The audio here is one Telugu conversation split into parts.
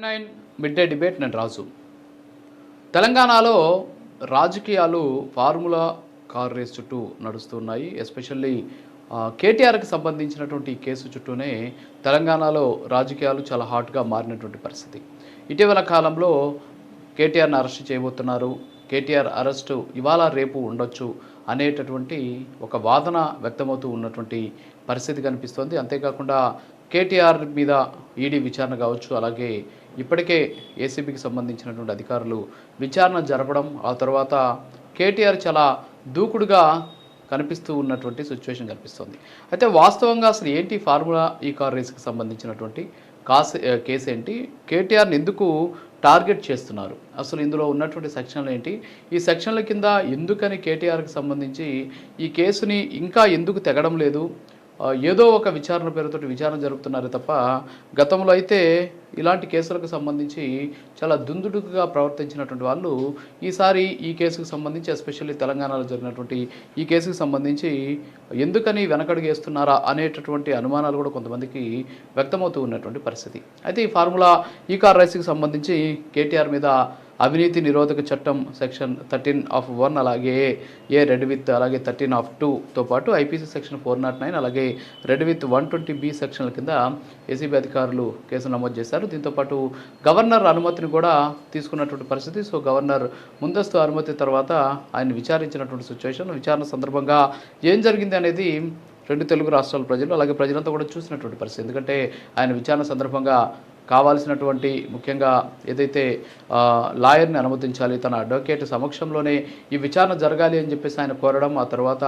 9 మిడ్ డే డిబేట్. నేను రాజు. తెలంగాణలో రాజకీయాలు ఫార్ములా కార్ రేస్ చుట్టూ నడుస్తున్నాయి. ఎస్పెషల్లీ కేటీఆర్కి సంబంధించినటువంటి కేసు చుట్టూనే తెలంగాణలో రాజకీయాలు చాలా హాట్గా మారినటువంటి పరిస్థితి. ఇటీవల కాలంలో కేటీఆర్ని అరెస్ట్ చేయబోతున్నారు, కేటీఆర్ అరెస్టు ఇవాళ రేపు ఉండొచ్చు అనేటటువంటి ఒక వాదన వ్యక్తమవుతూ ఉన్నటువంటి పరిస్థితి కనిపిస్తోంది. అంతేకాకుండా కేటీఆర్ మీద ఈడీ విచారణ కావచ్చు, అలాగే ఇప్పటికే ఏసీబీకి సంబంధించినటువంటి అధికారులు విచారణ జరపడం, ఆ తర్వాత కేటీఆర్ చాలా దూకుడుగా కనిపిస్తూ ఉన్నటువంటి సిచ్యువేషన్ కనిపిస్తుంది. అయితే వాస్తవంగా అసలు ఏంటి ఫార్ములా ఈ కార్ రేస్కి సంబంధించినటువంటి కేసు ఏంటి, కేటీఆర్ని ఎందుకు టార్గెట్ చేస్తున్నారు, అసలు ఇందులో ఉన్నటువంటి సెక్షన్లు ఏంటి, ఈ సెక్షన్ల కింద ఎందుకని కేటీఆర్కి సంబంధించి ఈ కేసుని ఇంకా ఎందుకు తెగడం లేదు, ఏదో ఒక విచారణ పేరుతోటి విచారణ జరుపుతున్నారు తప్ప గతంలో అయితే ఇలాంటి కేసులకు సంబంధించి చాలా దుందుడుగా ప్రవర్తించినటువంటి వాళ్ళు ఈసారి ఈ కేసుకు సంబంధించి ఎస్పెషల్లీ తెలంగాణలో జరిగినటువంటి ఈ కేసుకు సంబంధించి ఎందుకని వెనకడుగు వేస్తున్నారా అనేటటువంటి అనుమానాలు కూడా కొంతమందికి వ్యక్తమవుతూ ఉన్నటువంటి పరిస్థితి. అయితే ఈ ఫార్ములా ఈ కార్ రేస్కి సంబంధించి కేటీఆర్ మీద అవినీతి నిరోధక చట్టం సెక్షన్ 13(1) అలాగే ఏ రెడ్ విత్ అలాగే 13(2)తో పాటు ఐపీసీ సెక్షన్ 409 అలాగే రెడ్ విత్ 120B సెక్షన్ల కింద ఏసీబీ అధికారులు కేసు నమోదు చేశారు. దీంతోపాటు గవర్నర్ అనుమతిని కూడా తీసుకున్నటువంటి పరిస్థితి. సో గవర్నర్ ముందస్తు అనుమతి తర్వాత ఆయన విచారించినటువంటి సిచ్యువేషన్, విచారణ సందర్భంగా ఏం జరిగింది అనేది రెండు తెలుగు రాష్ట్రాల ప్రజలు అలాగే ప్రజలంతా కూడా చూసినటువంటి పరిస్థితి. ఎందుకంటే ఆయన విచారణ సందర్భంగా కావాల్సినటువంటి ముఖ్యంగా ఏదైతే లాయర్ని అనుమతించాలి, తన అడ్వకేట్ సమక్షంలోనే ఈ విచారణ జరగాలి అని చెప్పేసి ఆయన కోరడం, ఆ తర్వాత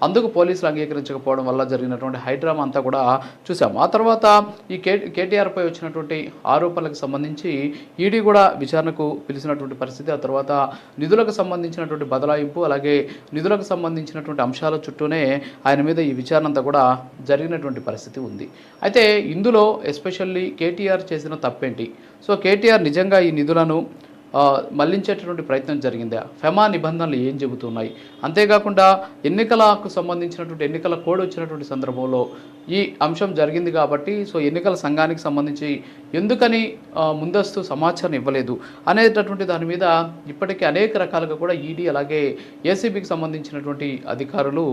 అందుకు పోలీసులు అంగీకరించకపోవడం వల్ల జరిగినటువంటి హైడ్రామా అంతా కూడా చూసాం. ఆ తర్వాత ఈ కేటీఆర్పై వచ్చినటువంటి ఆరోపణలకు సంబంధించి ఈడీ కూడా విచారణకు పిలిచినటువంటి పరిస్థితి. ఆ తర్వాత నిధులకు సంబంధించినటువంటి బదలాయింపు అలాగే నిధులకు సంబంధించినటువంటి అంశాల చుట్టూనే ఆయన మీద ఈ విచారణ అంతా కూడా జరిగినటువంటి పరిస్థితి ఉంది. అయితే ఇందులో ఎస్పెషల్లీ కేటీఆర్ చేసిన తప్పేంటి, సో కేటీఆర్ నిజంగా ఈ నిధులను మళ్లించేటటువంటి ప్రయత్నం జరిగిందా, ఫెమా నిబంధనలు ఏం చెబుతున్నాయి, అంతేకాకుండా ఎన్నికలకు సంబంధించినటువంటి ఎన్నికల కోడ్ వచ్చినటువంటి సందర్భంలో ఈ అంశం జరిగింది కాబట్టి సో ఎన్నికల సంఘానికి సంబంధించి ఎందుకని ముందస్తు సమాచారం ఇవ్వలేదు అనేటటువంటి దాని మీద ఇప్పటికీ అనేక రకాలుగా కూడా ఈడీ అలాగే ఏసీబీకి సంబంధించినటువంటి అధికారులు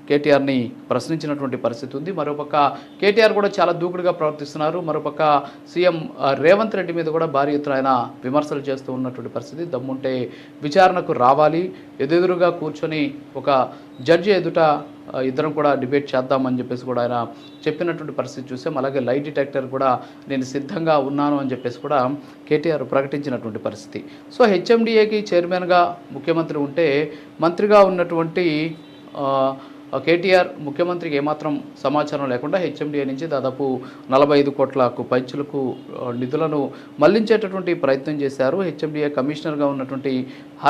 కేటీఆర్ని ప్రశ్నించినటువంటి పరిస్థితి ఉంది. మరోపక్క కేటీఆర్ కూడా చాలా దూకుడుగా ప్రవర్తిస్తున్నారు. మరోపక్క సీఎం రేవంత్ రెడ్డి మీద కూడా భారీ ఎత్తున ఆయన విమర్శలు చేస్తూ ఉన్నటువంటి పరిస్థితి. దమ్ముంటే విచారణకు రావాలి, ఎదురుగా కూర్చొని ఒక జడ్జి ఎదుట ఇద్దరం కూడా డిబేట్ చేద్దామని చెప్పేసి కూడా ఆయన చెప్పినటువంటి పరిస్థితి చూసాం. అలాగే లై డిటెక్టర్ కూడా నేను సిద్ధంగా ఉన్నాను అని చెప్పేసి కూడా కేటీఆర్ ప్రకటించినటువంటి పరిస్థితి. సో హెచ్ఎండిఏకి చైర్మన్గా ముఖ్యమంత్రి ఉంటే మంత్రిగా ఉన్నటువంటి కేటీఆర్ ముఖ్యమంత్రికి ఏమాత్రం సమాచారం లేకుండా హెచ్ఎండిఏ నుంచి దాదాపు 45 కోట్లకు పైచులకు నిధులను మళ్లించేటటువంటి ప్రయత్నం చేశారు. హెచ్ఎండిఏ కమిషనర్గా ఉన్నటువంటి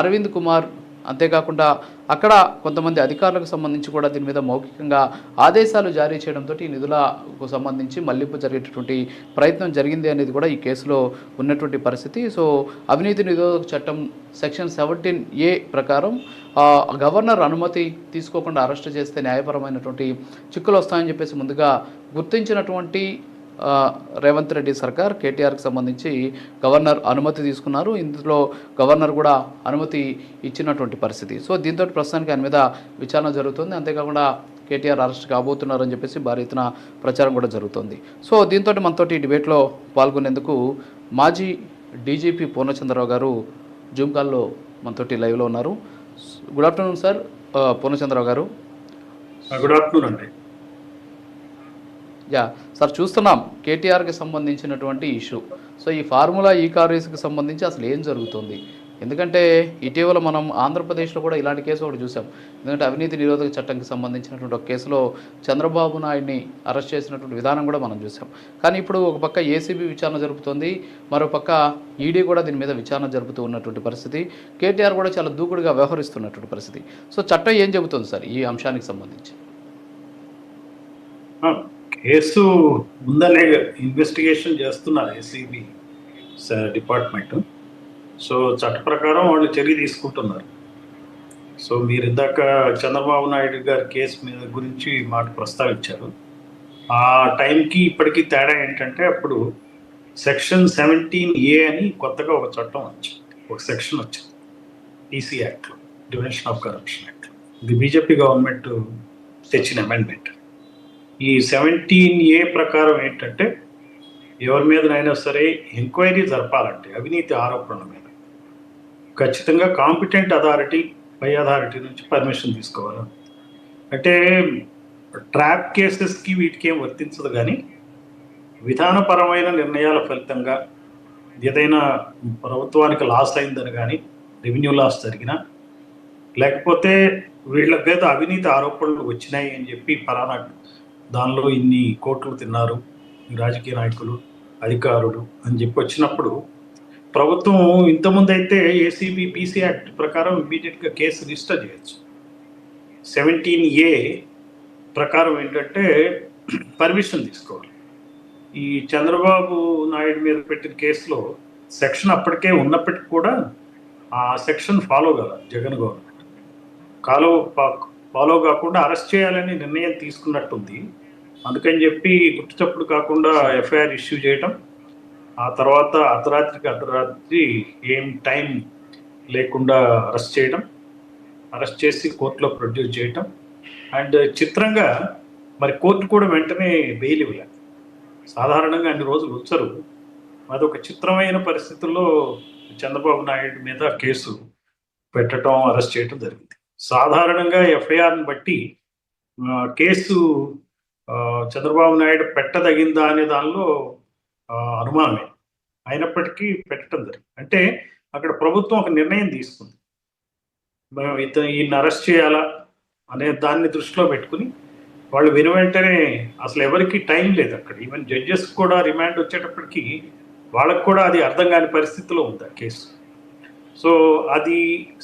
అరవింద్ కుమార్, అంతేకాకుండా అక్కడ కొంతమంది అధికారులకు సంబంధించి కూడా దీని మీద మౌఖికంగా ఆదేశాలు జారీ చేయడంతో ఈ నిధులకు సంబంధించి మళ్లింపు జరిగేటటువంటి ప్రయత్నం జరిగింది అనేది కూడా ఈ కేసులో ఉన్నటువంటి పరిస్థితి. సో అవినీతి నిరోధక చట్టం సెక్షన్ 17A ప్రకారం గవర్నర్ అనుమతి తీసుకోకుండా అరెస్ట్ చేస్తే న్యాయపరమైనటువంటి చిక్కులు వస్తాయని చెప్పేసి ముందుగా గుర్తించినటువంటి రేవంత్ రెడ్డి సర్కార్ కేటీఆర్కి సంబంధించి గవర్నర్ అనుమతి తీసుకున్నారు. ఇందులో గవర్నర్ కూడా అనుమతి ఇచ్చినటువంటి పరిస్థితి. సో దీంతో ప్రస్తుతానికి ఆయన మీద విచారణ జరుగుతుంది. అంతేకాకుండా కేటీఆర్ అరెస్ట్ కాబోతున్నారని చెప్పేసి భారీ ఎత్తున ప్రచారం కూడా జరుగుతుంది. సో దీంతో మనతోటి డిబేట్లో పాల్గొనేందుకు మాజీ డీజీపీ పూర్ణచంద్రరావు గారు జూమ్ కాల్లో మనతోటి లైవ్లో ఉన్నారు. గుడ్ ఆఫ్టర్నూన్ సార్ పూర్ణచంద్రరావు గారు. గుడ్ ఆఫ్టర్నూన్ అండి. సార్, చూస్తున్నాం కేటీఆర్కి సంబంధించినటువంటి ఇష్యూ. సో ఈ ఫార్ములా ఈ కార్ రేస్కి సంబంధించి అసలు ఏం జరుగుతుంది, ఎందుకంటే ఇటీవల మనం ఆంధ్రప్రదేశ్లో కూడా ఇలాంటి కేసు ఒకటి చూసాం. ఎందుకంటే అవినీతి నిరోధక చట్టంకి సంబంధించినటువంటి ఒక కేసులో చంద్రబాబు నాయుడిని అరెస్ట్ చేసినటువంటి విధానం కూడా మనం చూసాం. కానీ ఇప్పుడు ఒక పక్క ఏసీబీ విచారణ జరుపుతోంది, మరోపక్క ఈడీ కూడా దీని మీద విచారణ జరుపుతూ ఉన్నటువంటి పరిస్థితి. కేటీఆర్ కూడా చాలా దూకుడుగా వ్యవహరిస్తున్నటువంటి పరిస్థితి. సో చట్టం ఏం చెబుతుంది సార్ ఈ అంశానికి సంబంధించి? కేసు ముందలే ఇన్వెస్టిగేషన్ చేస్తున్నారు ఏసీబీ డిపార్ట్మెంట్. సో చట్ట ప్రకారం వాళ్ళు చర్య తీసుకుంటున్నారు. సో మీరు ఇందాక చంద్రబాబు నాయుడు గారి కేసు మీద గురించి మాట ప్రస్తావించారు. ఆ టైంకి ఇప్పటికీ తేడా ఏంటంటే అప్పుడు సెక్షన్ 17A అని కొత్తగా ఒక చట్టం వచ్చింది, ఒక సెక్షన్ వచ్చింది ఈసీ యాక్ట్లో, ప్రివెన్షన్ ఆఫ్ కరప్షన్ యాక్ట్లో. ఇది బీజేపీ గవర్నమెంట్ తెచ్చిన అమెండ్మెంట్. ఈ 17A ప్రకారం ఏంటంటే ఎవరి మీదనైనా సరే ఎంక్వైరీ జరపాలంటే అవినీతి ఆరోపణల మీద ఖచ్చితంగా కాంపిటెంట్ అథారిటీ, పై అథారిటీ నుంచి పర్మిషన్ తీసుకోవాలి. అంటే ట్రాప్ కేసెస్కి వీటికి ఏం వర్తించదు, కానీ విధానపరమైన నిర్ణయాల ఫలితంగా ఏదైనా ప్రభుత్వానికి లాస్ అయిందని కానీ, రెవెన్యూ లాస్ జరిగినా, లేకపోతే వీళ్ళ మీద అవినీతి ఆరోపణలు వచ్చినాయి అని చెప్పి పలానా దానిలో ఇన్ని కోట్లు తిన్నారు ఈ రాజకీయ నాయకులు, అధికారులు అని చెప్పి వచ్చినప్పుడు ప్రభుత్వం ఇంతకుముందు అయితే ఏసీబీ బీసీ యాక్ట్ ప్రకారం ఇమీడియట్గా కేసు రిజిస్టర్ చేయొచ్చు. 17A ప్రకారం ఏంటంటే పర్మిషన్ తీసుకోవాలి. ఈ చంద్రబాబు నాయుడు మీద పెట్టిన కేసులో సెక్షన్ అప్పటికే ఉన్నప్పటికీ కూడా ఆ సెక్షన్ ఫాలో కాదు జగన్ గవర్నమెంట్. ఫాలో కాకుండా అరెస్ట్ చేయాలని నిర్ణయం తీసుకున్నట్టుంది. అందుకని చెప్పి గుర్తుచప్పుడు కాకుండా ఎఫ్ఐఆర్ ఇష్యూ చేయటం, ఆ తర్వాత అర్ధరాత్రి ఏం టైం లేకుండా అరెస్ట్ చేయడం, అరెస్ట్ చేసి కోర్టులో ప్రొడ్యూస్ చేయటం. అండ్ చిత్రంగా మరి కోర్టు కూడా వెంటనే బెయిల్ ఇవ్వలేదు. సాధారణంగా అన్ని రోజులు వచ్చరు. అదొక చిత్రమైన పరిస్థితుల్లో చంద్రబాబు నాయుడు మీద కేసు పెట్టడం, అరెస్ట్ చేయడం జరిగింది. సాధారణంగా ఎఫ్ఐఆర్ని బట్టి కేసు చంద్రబాబు నాయుడు పెట్టదగిందా అనే దానిలో అనుమానమే, అయినప్పటికీ పెట్టడం జరిగింది. అంటే అక్కడ ప్రభుత్వం ఒక నిర్ణయం తీసుకుంది, ఈయన అరెస్ట్ చేయాలా అనే దాన్ని దృష్టిలో పెట్టుకుని వాళ్ళు వెంటనే అసలు ఎవరికి టైం లేదు అక్కడ. ఈవెన్ జడ్జెస్ కూడా రిమాండ్ వచ్చేటప్పటికి వాళ్ళకు కూడా అది అర్థం కాని పరిస్థితిలో ఉంది ఆ కేసు. సో అది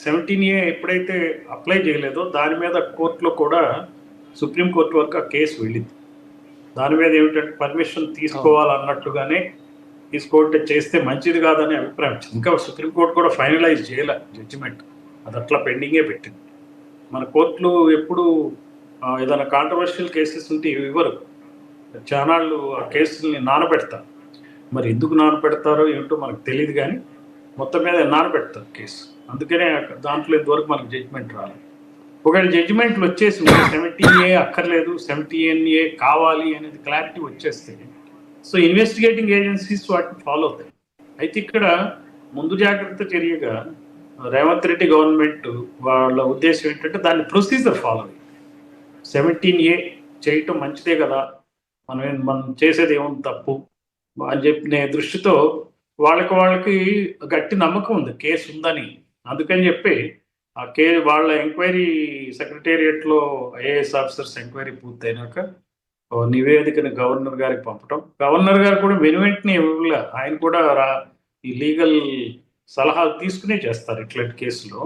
17A ఎప్పుడైతే అప్లై చేయలేదో దాని మీద కోర్టులో కూడా సుప్రీంకోర్టు వరకు ఆ కేసు వెళ్ళింది. దాని మీద ఏమిటంటే పర్మిషన్ తీసుకోవాలన్నట్టుగానే తీసుకోవట్టే చేస్తే మంచిది కాదనే అభిప్రాయం వచ్చింది. ఇంకా సుప్రీంకోర్టు కూడా ఫైనలైజ్ చేయలే జడ్జిమెంట్, అది అట్లా పెండింగే పెట్టింది. మన కోర్టులు ఎప్పుడు ఏదైనా కాంట్రవర్షియల్ కేసెస్ ఉంటే ఇవ్వరు, చానాళ్ళు ఆ కేసుల్ని నానబెడతారు. మరి ఎందుకు నానబెడతారో ఏమిటో మనకు తెలియదు, కానీ మొత్తం మీద నానబెడతారు కేసు. అందుకనే దాంట్లో ఇంతవరకు మనకు జడ్జిమెంట్ రాలేదు. ఒకవేళ జడ్జిమెంట్లు వచ్చేసి 17A అక్కర్లేదు, 17A కావాలి అనేది క్లారిటీ వచ్చేస్తే సో ఇన్వెస్టిగేటింగ్ ఏజెన్సీస్ వాటిని ఫాలో అవుతాయి. అయితే ఇక్కడ ముందు జాగ్రత్త చర్యగా రేవంత్ రెడ్డి గవర్నమెంట్ వాళ్ళ ఉద్దేశం ఏంటంటే దాన్ని ప్రొసీజర్ ఫాలో అయ్యి 17A చేయటం మంచిదే కదా, మనం చేసేది ఏముంది తప్పు అని చెప్పిన దృష్టితో వాళ్ళకి గట్టి నమ్మకం ఉంది కేసు ఉందని. అందుకని చెప్పి వాళ్ళ ఎంక్వైరీ సెక్రటేరియట్లో ఐఏఎస్ ఆఫీసర్స్ ఎంక్వైరీ పూర్తయినాక నివేదికను గవర్నర్ గారికి పంపటం, గవర్నర్ గారు కూడా వెంటనే ఇవ్వలే, ఆయన కూడా ఈ లీగల్ సలహాలు తీసుకునే చేస్తారు ఇట్లాంటి కేసులో.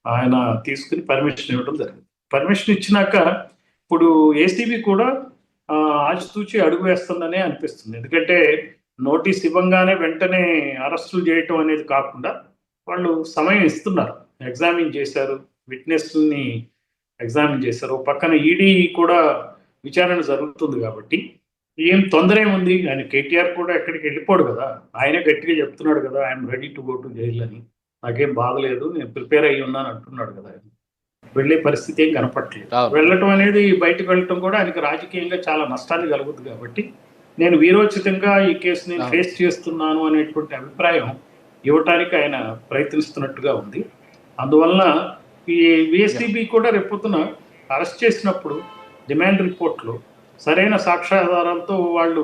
ఆయన తీసుకుని పర్మిషన్ ఇవ్వడం జరిగింది. పర్మిషన్ ఇచ్చినాక ఇప్పుడు ఏసీబీ కూడా ఆచితూచి అడుగు వేస్తుందనే అనిపిస్తుంది. ఎందుకంటే నోటీస్ ఇవ్వంగానే వెంటనే అరెస్టులు చేయటం అనేది కాకుండా వాళ్ళు సమయం ఇస్తున్నారు. ఎగ్జామిన్ చేశారు, విట్నెస్ని ఎగ్జామిన్ చేశారు, పక్కన ఈడీ కూడా విచారణ జరుగుతుంది. కాబట్టి ఏం తొందర ఏముంది, ఆయన కేటీఆర్ కూడా ఎక్కడికి వెళ్ళిపోడు కదా, ఆయనే గట్టిగా చెప్తున్నాడు కదా I'm ready to go to jail అని, నాకేం బాగలేదు నేను ప్రిపేర్ అయ్యి ఉన్నాను అంటున్నాడు కదా. ఆయన వెళ్ళే పరిస్థితి ఏం కనపట్లేదు. వెళ్ళటం అనేది, బయటకు వెళ్ళటం కూడా ఆయనకి రాజకీయంగా చాలా నష్టాన్ని కలుగుతుంది. కాబట్టి నేను వీరోచితంగా ఈ కేసు నేను ఫేస్ చేస్తున్నాను అనేటువంటి అభిప్రాయం ఇవ్వటానికి ఆయన ప్రయత్నిస్తున్నట్టుగా ఉంది. అందువలన ఈ ఏసీబీ కూడా రేపొద్దున అరెస్ట్ చేసినప్పుడు డిమాండ్ రిపోర్ట్లో సరైన సాక్ష్యాధారాలతో వాళ్ళు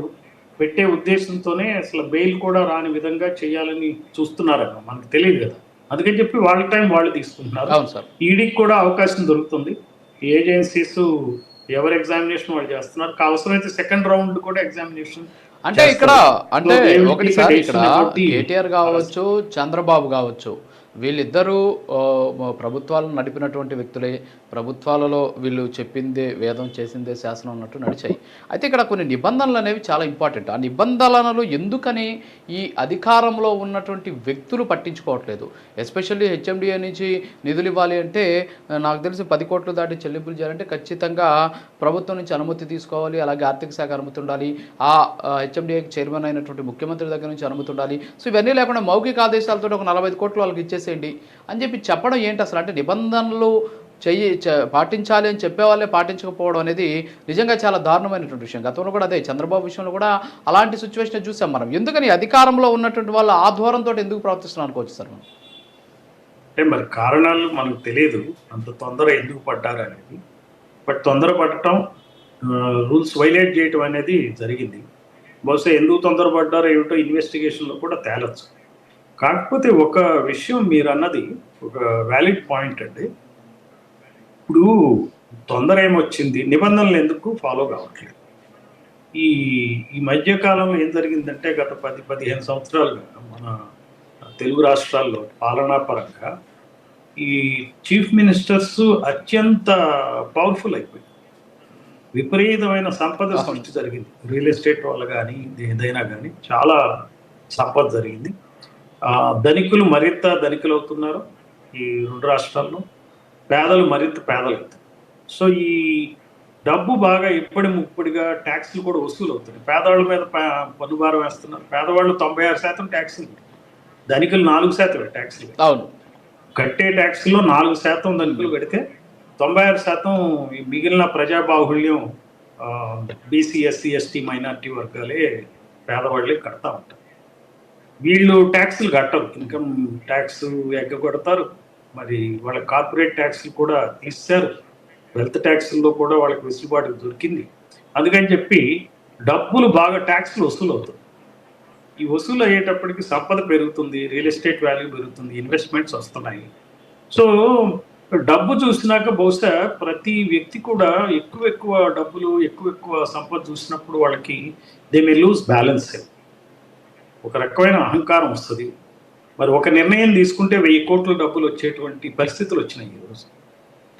పెట్టే ఉద్దేశంతోనే అసలు బెయిల్ కూడా రాని విధంగా చేయాలని చూస్తున్నారన్న మనకు తెలియదు కదా. అందుకని చెప్పి వాళ్ళ టైం వాళ్ళు తీసుకుంటున్నారు. ఈడీకి కూడా అవకాశం దొరుకుతుంది. ఈ ఏజెన్సీస్ ఎవరు ఎగ్జామినేషన్ వాళ్ళు చేస్తున్నారు, అవసరమైతే సెకండ్ రౌండ్ కూడా ఎగ్జామినేషన్. అంటే ఇక్కడ అంటే ఒకటి సార్, ఇక్కడ కేటీఆర్ కావచ్చు, చంద్రబాబు కావచ్చు, వీళ్ళిద్దరూ ప్రభుత్వాలను నడిపినటువంటి వ్యక్తులే, ప్రభుత్వాలలో వీళ్ళు చెప్పిందే వేదం, చేసిందే శాసనం అన్నట్టు నడిచాయి. అయితే ఇక్కడ కొన్ని నిబంధనలు అనేవి చాలా ఇంపార్టెంట్. ఆ నిబంధనలు ఎందుకని ఈ అధికారంలో ఉన్నటువంటి వ్యక్తులు పట్టించుకోవట్లేదు? ఎస్పెషల్లీ హెచ్ఎండిఏ నుంచి నిధులు ఇవ్వాలి అంటే నాకు తెలిసి 10 కోట్లు దాటి చెల్లింపులు చేయాలంటే ఖచ్చితంగా ప్రభుత్వం నుంచి అనుమతి తీసుకోవాలి. అలాగే ఆర్థిక శాఖ అనుమతి ఉండాలి. ఆ హెచ్ఎండిఏకి చైర్మన్ అయినటువంటి ముఖ్యమంత్రి దగ్గర నుంచి అనుమతి ఉండాలి. సో ఇవన్నీ లేకుండా మౌఖిక ఆదేశాలతో ఒక 45 కోట్లు వాళ్ళకి ఇచ్చేసేయండి అని చెప్పి చెప్పడం ఏంటి అసలు? అంటే నిబంధనలు పాటించాలి అని చెప్పేవాళ్ళే పాటించకపోవడం అనేది నిజంగా చాలా దారుణమైనటువంటి విషయం. గతంలో కూడా అదే, చంద్రబాబు విషయంలో కూడా అలాంటి సిచ్యువేషన్ చూసాం మనం. ఎందుకని అధికారంలో ఉన్నటువంటి వాళ్ళు ఆ ధోరణితో ఎందుకు ప్రవర్తిస్తున్నారు అనుకోవచ్చు సార్ మనం? అంటే మరి కారణాలు మనకు తెలియదు అంత తొందర ఎందుకు పడ్డారు అనేది. బట్ తొందర పడటం, రూల్స్ వైలేట్ చేయటం అనేది జరిగింది. బహుశా ఎందుకు తొందరపడ్డారో ఏమిటో ఇన్వెస్టిగేషన్లో కూడా తేలచ్చు. కాకపోతే ఒక విషయం మీరు అన్నది ఒక వ్యాలిడ్ పాయింట్ అండి. ఇప్పుడు తొందర ఏమొచ్చింది, నిబంధనలు ఎందుకు ఫాలో కావట్లేదు. ఈ ఈ మధ్య కాలంలో ఏం జరిగిందంటే గత 10-15 సంవత్సరాలుగా మన తెలుగు రాష్ట్రాల్లో పాలనా పరంగా ఈ చీఫ్ మినిస్టర్స్ అత్యంత పవర్ఫుల్ అయిపోయింది. విపరీతమైన సంపద సృష్టి జరిగింది. రియల్ ఎస్టేట్ వల్ల కానీ ఏదైనా కానీ చాలా సంపద జరిగింది. ధనికులు మరింత ధనికులు అవుతున్నారు ఈ 2 రాష్ట్రాల్లో, పేదలు మరింత పేదలు అవుతారు. సో ఈ డబ్బు బాగా ఇప్పటిగా ట్యాక్స్లు కూడా వసూలు అవుతున్నాయి. పేదవాళ్ళ మీద పన్ను భారం వేస్తున్నారు. పేదవాళ్ళు 96% ట్యాక్సులు, ధనికులు 4% ట్యాక్సులు. అవును, కట్టే ట్యాక్స్లో 4% ధనికులు కడితే 96% మిగిలిన ప్రజాబాహుళ్యం బీసీ, ఎస్సీ, ఎస్టీ, మైనార్టీ వర్గాలే, పేదవాళ్ళే కడతా ఉంటారు. వీళ్ళు ట్యాక్సులు కట్టరు, ఇన్కమ్ ట్యాక్స్ ఎగ్గొడతారు. మరి వాళ్ళ కార్పొరేట్ ట్యాక్స్లు కూడా తీశారు. వెల్త్ ట్యాక్స్లో కూడా వాళ్ళకి వెసులుబాటు దొరికింది. అందుకని చెప్పి డబ్బులు బాగా ట్యాక్స్లు వసూలు అవుతాయి. ఈ వసూలు అయ్యేటప్పటికి సంపద పెరుగుతుంది, రియల్ ఎస్టేట్ వాల్యూ పెరుగుతుంది, ఇన్వెస్ట్మెంట్స్ వస్తున్నాయి. సో డబ్బు చూసినాక బహుశా ప్రతి వ్యక్తి కూడా ఎక్కువ డబ్బులు, ఎక్కువ సంపద చూసినప్పుడు వాళ్ళకి దే మే లూజ్ బ్యాలెన్స్. ఒక రకమైన అహంకారం వస్తుంది. మరి ఒక నిర్ణయం తీసుకుంటే 1000 కోట్ల డబ్బులు వచ్చేటువంటి పరిస్థితులు వచ్చినాయి ఈరోజు.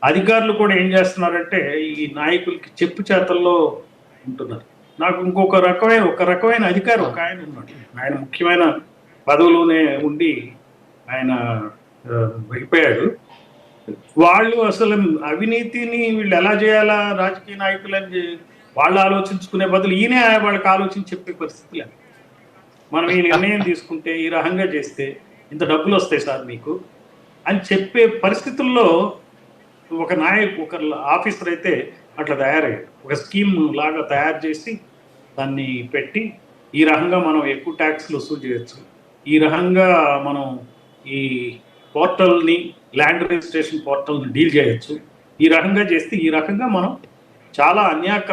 అధికారులు కూడా ఏం చేస్తున్నారంటే ఈ నాయకులకి చెప్పు చేతల్లో ఉంటున్నారు. నాకు ఒక రకమైన అధికారి ఒక ఆయన ఉన్నాడు. ఆయన ముఖ్యమైన పదవిలోనే ఉండి ఆయన వెళ్ళిపోయాడు. వాళ్ళు అసలు అవినీతిని వీళ్ళు ఎలా చేయాలా రాజకీయ నాయకులని వాళ్ళు ఆలోచించుకునే బదులు ఈయనే వాళ్ళకి ఆలోచించి చెప్పే పరిస్థితి లేదు. మనం ఈ నిర్ణయం తీసుకుంటే, ఈ రకంగా చేస్తే ఇంత డబ్బులు వస్తాయి సార్ మీకు అని చెప్పే పరిస్థితుల్లో ఒక ఆఫీసర్ అయితే అట్లా తయారయ్యాడు. ఒక స్కీమ్ లాగా తయారు చేసి దాన్ని పెట్టి ఈ రకంగా మనం ఎక్కువ ట్యాక్స్లు వసూలు చేయొచ్చు, ఈ రకంగా మనం ఈ పోర్టల్ని, ల్యాండ్ రిజిస్ట్రేషన్ పోర్టల్ని డీల్ చేయొచ్చు, ఈ రకంగా చేస్తే ఈ రకంగా మనం చాలా అన్యాక్రాంత